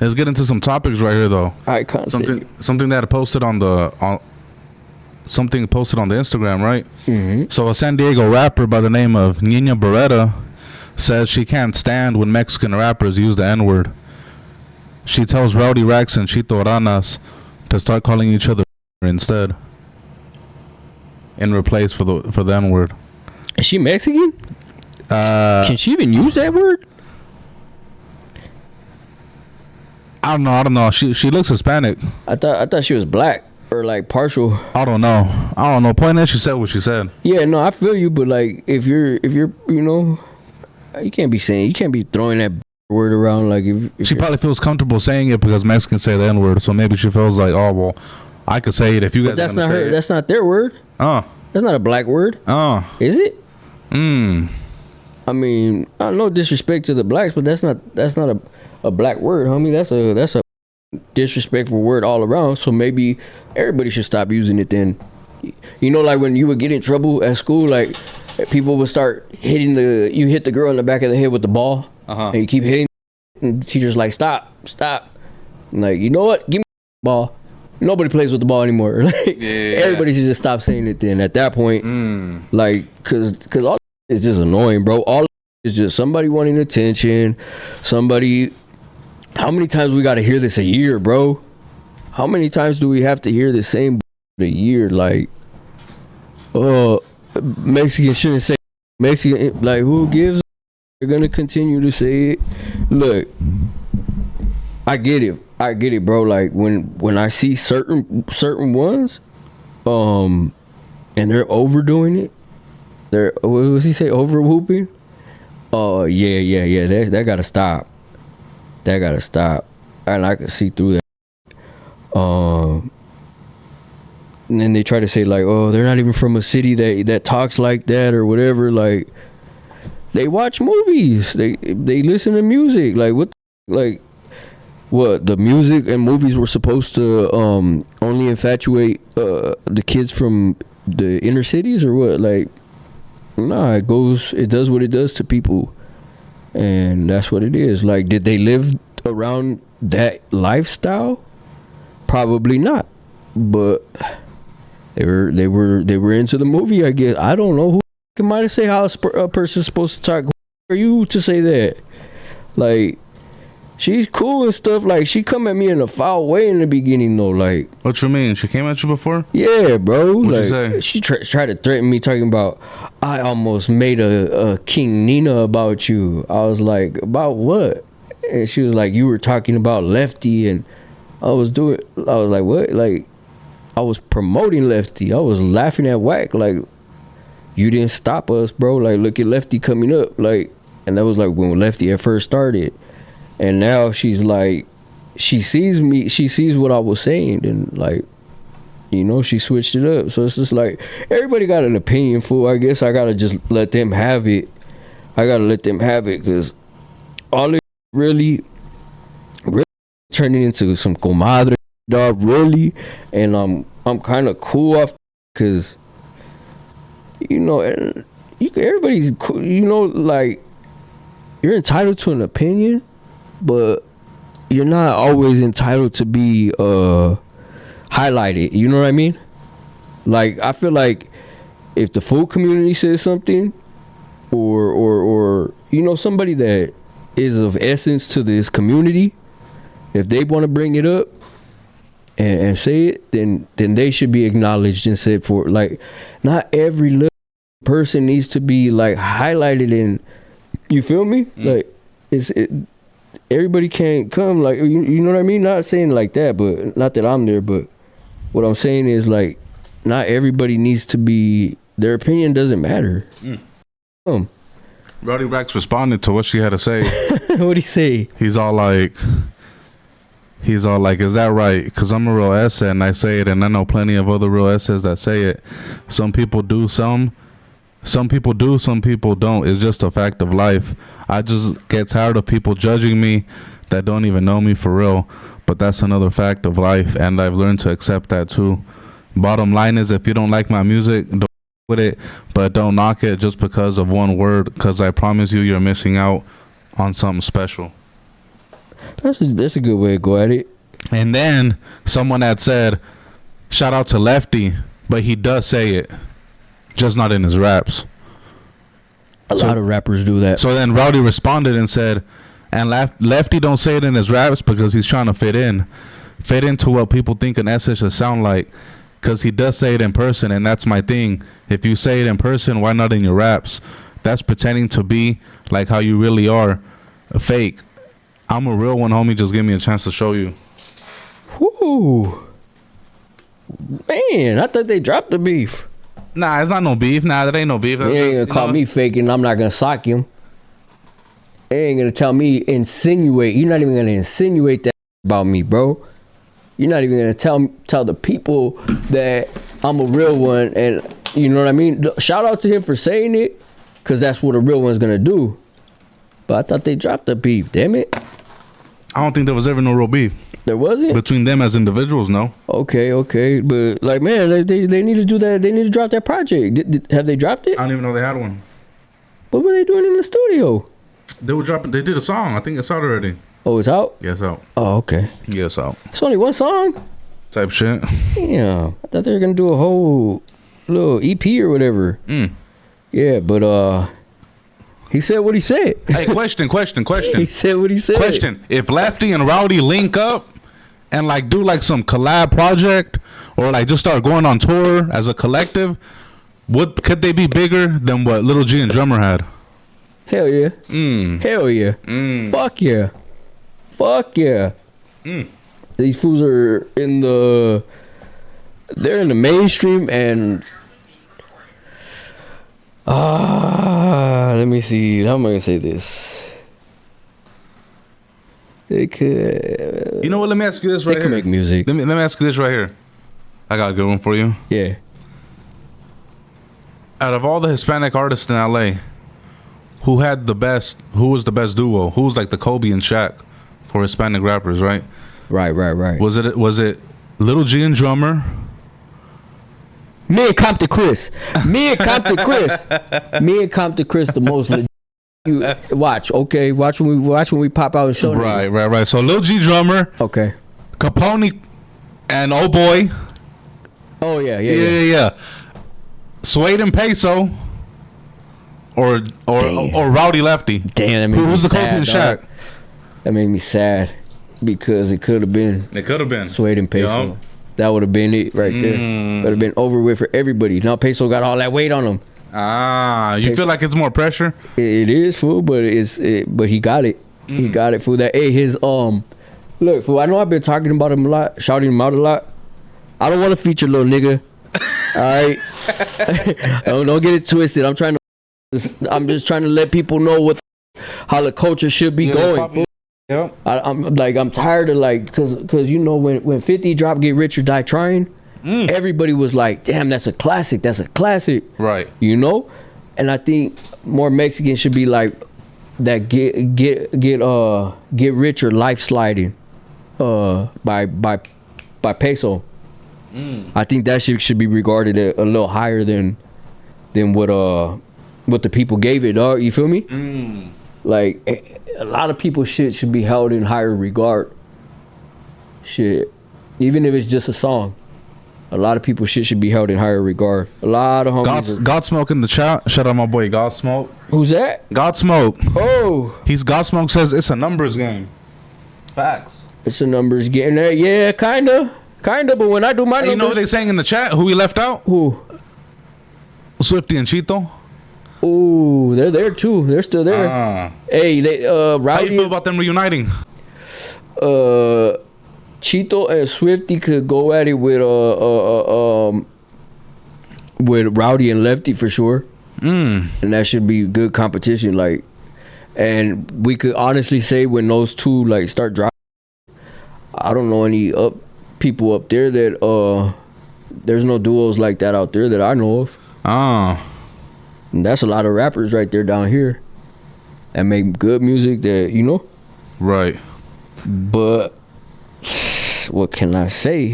Let's get into some topics right here, though. I can't something that I posted on the something posted on the Instagram, right? Mm-hmm. So a San Diego rapper by the name of Nina Beretta says she can't stand when Mexican rappers use the N-word. She tells Rowdy Rex and Chito Ranas to start calling each other instead, in replace for the N-word. Is she Mexican? Can she even use that word? I don't know. She looks Hispanic. I thought she was black or like partial. I don't know. Point is, she said what she said. Yeah, no, I feel you, but like if you're you know, you can't be throwing that word around like if she probably feels comfortable saying it because Mexicans say the N-word, so maybe she feels like, oh well, I could say it if you guys. But that's not her. That's not their word. Oh, that's not a black word. Oh, is it? I mean, I no disrespect to the blacks, but that's not a black word, homie. That's a disrespectful word all around. So maybe everybody should stop using it then. You know, like when you would get in trouble at school, like people would start hitting you hit the girl in the back of the head with the ball, and you keep hitting, and the teacher's like, stop. I'm like, you know what? Give me the ball. Nobody plays with the ball anymore. Like, everybody should just stop saying it then. At that point, like, cause all is just annoying, bro. All is just somebody wanting attention. Somebody. How many times we gotta hear this a year, bro? How many times do we have to hear the same a year? Like, Mexican shouldn't say Mexican. Like, who gives? They're gonna continue to say it. Look, I get it, bro. Like when I see certain ones, and they're overdoing it. They're, what does he say? Over whooping? Oh yeah. That gotta stop. That gotta stop. And I can see through that. And then they try to say like, oh, they're not even from a city that talks like that or whatever. Like, they watch movies. They listen to music. Like what the music and movies were supposed to only infatuate the kids from the inner cities or what? Like, nah, it does what it does to people, and that's what it is. Like, did they live around that lifestyle? Probably not, but they were into the movie, I guess. I don't know who might have say how a person's supposed to talk. Who are you to say that? Like, she's cool and stuff. Like, she come at me in a foul way in the beginning, though. Like, what you mean? She came at you before? Yeah, bro. What'd like, she say? She tried to threaten me, talking about, I almost made a King Nina about you. I was like, about what? And she was like, you were talking about Lefty, and I was like, what? Like, I was promoting Lefty. I was laughing at Whack. Like, you didn't stop us, bro. Like, look at Lefty coming up. Like, and that was like when Lefty at first started. And now she's like, she sees me, she sees what I was saying, and like, you know, she switched it up. So it's just like, everybody got an opinion, fool. I guess I gotta just let them have it. Because all it really turning into some comadre, dog, really. And I'm kind of cool off, because, you know, and everybody's cool, you know, like, you're entitled to an opinion, but you're not always entitled to be highlighted. You know what I mean? Like, I feel like if the food community says something, or you know, somebody that is of essence to this community, if they want to bring it up and say it, then they should be acknowledged and said for. Like, not every little person needs to be like highlighted in. You feel me? Like, everybody can't come, like, you know what I mean? Not saying like that, but not that I'm there, but what I'm saying is, like, not everybody needs to be, their opinion doesn't matter. Rowdy Rex responded to what she had to say. What'd he say? He's all like, is that right? Because I'm a real essay and I say it, and I know plenty of other real essays that say it. Some people do, some people do, some people don't. It's just a fact of life. I just get tired of people judging me that don't even know me for real. But that's another fact of life, and I've learned to accept that too. Bottom line is, if you don't like my music, don't with it, but don't knock it just because of one word, because I promise you're missing out on something special. That's a good way to go at it. And then someone had said, shout out to Lefty, but he does say it, just not in his raps. A lot of rappers do that. So then Rowdy responded and said, and Lefty don't say it in his raps because he's trying to fit into what people think an essay should sound like, because he does say it in person, and that's my thing. If you say it in person, why not in your raps? That's pretending to be like how you really are, a fake. I'm a real one, homie. Just give me a chance to show you. Whoo. Man, I thought they dropped the beef. Nah, it's not no beef. Nah, that ain't no beef. They ain't gonna call me fake, and I'm not gonna sock him. They ain't gonna tell me, insinuate. You're not even gonna insinuate that about me, bro. You're not even gonna tell the people that I'm a real one, and you know what I mean? Shout out to him for saying it, because that's what a real one's gonna do. But I thought they dropped the beef, damn it. I don't think there was ever no real beef. There wasn't? Between them as individuals, no. Okay. But, like, man, they need to do that. They need to drop that project. Have they dropped it? I don't even know they had one. What were they doing in the studio? They were dropping. They did a song. I think it's out already. Oh, it's out? Yeah, it's out. Oh, okay. Yeah, it's out. It's only one song? Type shit. Yeah. I thought they were going to do a whole little EP or whatever. Yeah, but, he said what he said. Hey, question. He said what he said. Question. If Lefty and Rowdy link up and like do like some collab project or like just start going on tour as a collective, could they be bigger than what Lil G and Drummer had? Hell yeah. Hell yeah. Fuck yeah. Fuck yeah. These fools are they're in the mainstream, and let me see. How am I gonna say this? They could. You know what? Let me ask you this right here. They can make music. Let me ask you this right here. I got a good one for you. Yeah. Out of all the Hispanic artists in LA, who was the best duo? Who was like the Kobe and Shaq for Hispanic rappers, right? Right. Was it Lil G and Drummer? Me and Compton Chris, the most legit. You watch, okay? Watch when we pop out and show them. Right. So Lil G, Drummer. Okay. Capone and Oh Boy. Oh yeah. Suede and Peysoh. Or Rowdy Lefty. Damn, that made Who was me the Kobe sad, and dog. Shaq? That made me sad because it could have been. Suede and Peysoh. Yep. That would have been it right there. Would have been over with for everybody. Now Peysoh got all that weight on him. You feel like it's more pressure? It is, fool, but but he got it. He got it, fool. That his look, fool. I know I've been talking about him a lot, shouting him out a lot. I don't want to feature little nigga. All right, don't get it twisted. I'm just trying to let people know how the culture should be going, fool. Yep. I'm tired of cause you know when 50 dropped Get Rich or Die Trying, everybody was like, damn, that's a classic. Right. You know? And I think more Mexicans should be like that Get Rich or Life Sliding by Peysoh. I think that should be regarded a little higher than what the people gave it, dog. You feel me? Like, a lot of people's shit should be held in higher regard. Shit. Even if it's just a song. A lot of people's shit should be held in higher regard. A lot of homies. Godsmoke in the chat. Shout out my boy Godsmoke. Who's that? Godsmoke. Oh. Godsmoke says it's a numbers game. Facts. It's a numbers game. Yeah, kinda. But when I do my numbers. You know what they saying in the chat? Who we left out? Who? Swifty and Chito. Ooh, they're there too. They're still there. Hey, Rowdy. How you feel about them reuniting? Chito and Swifty could go at it with Rowdy and Lefty for sure. And that should be good competition. Like, and we could honestly say when those two like start dropping, I don't know any people up there that there's no duos like that out there that I know of. And that's a lot of rappers right there down here that make good music that, you know? Right. But what can I say?